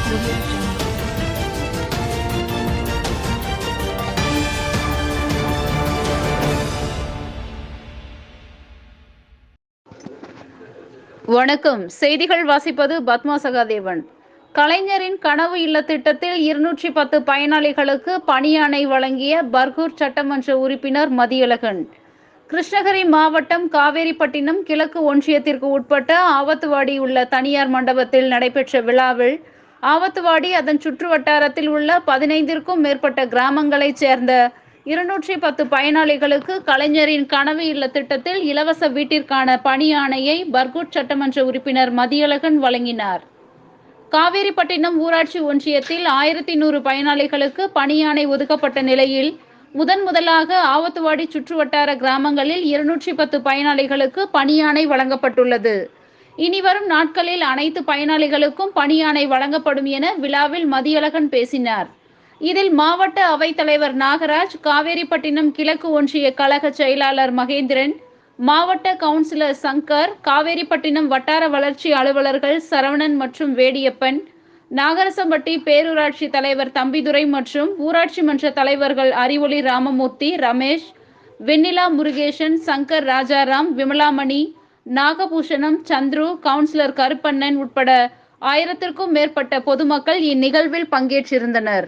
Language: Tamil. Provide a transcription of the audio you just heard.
Audio Jungle. வணக்கம். செய்திகள் வாசிப்பது பத்மா சகாதேவன். கலைஞரின் கனவு இல்ல திட்டத்தில் 210 பயனாளிகளுக்கு பணியாணை வழங்கிய பர்கூர் சட்டமன்ற உறுப்பினர் மதியழகன். கிருஷ்ணகிரி மாவட்டம் காவேரிப்பட்டினம் கிழக்கு ஒன்றியத்திற்கு உட்பட்ட ஆவத்துவாடி உள்ள தனியார் மண்டபத்தில் நடைபெற்ற விழாவில் ஆவத்துவாடி அதன் சுற்றுவட்டாரத்தில் உள்ள 15ற்கும் மேற்பட்ட கிராமங்களைச் சேர்ந்த 210 பயனாளிகளுக்கு கலைஞரின் கனவு இல்ல திட்டத்தில் இலவச வீட்டிற்கான பணி ஆணையை பர்கூர் சட்டமன்ற உறுப்பினர் மதியழகன் வழங்கினார். காவேரிப்பட்டினம் ஊராட்சி ஒன்றியத்தில் 1100 பயனாளிகளுக்கு பணியாணை ஒதுக்கப்பட்ட நிலையில் முதலாக ஆவத்துவாடி சுற்றுவட்டார கிராமங்களில் 210 பயனாளிகளுக்கு பணியாணை வழங்கப்பட்டுள்ளது. இனிவரும் நாட்களில் அனைத்து பயனாளிகளுக்கும் பணியாணை வழங்கப்படும் என விழாவில் மதியழகன் பேசினார். இதில் மாவட்ட அவைத்தலைவர் நாகராஜ், காவேரிப்பட்டினம் கிழக்கு ஒன்றிய கழக செயலாளர் மகேந்திரன், மாவட்ட கவுன்சிலர் சங்கர், காவேரிப்பட்டினம் வட்டார வளர்ச்சி அலுவலர்கள் சரவணன் மற்றும் வேடியப்பன், நாகரசம்பட்டி பேரூராட்சி தலைவர் தம்பிதுரை மற்றும் ஊராட்சி மன்ற தலைவர்கள் அறிவொளி ராமமூர்த்தி, ரமேஷ், வெண்ணிலா முருகேசன், சங்கர் ராஜாராம், விமலாமணி, நாகபூஷணம், சந்துரு, கவுன்சிலர் கருப்பண்ணன் உட்பட 1000ற்கும் மேற்பட்ட பொதுமக்கள் இந்நிகழ்வில் பங்கேற்றிருந்தனர்.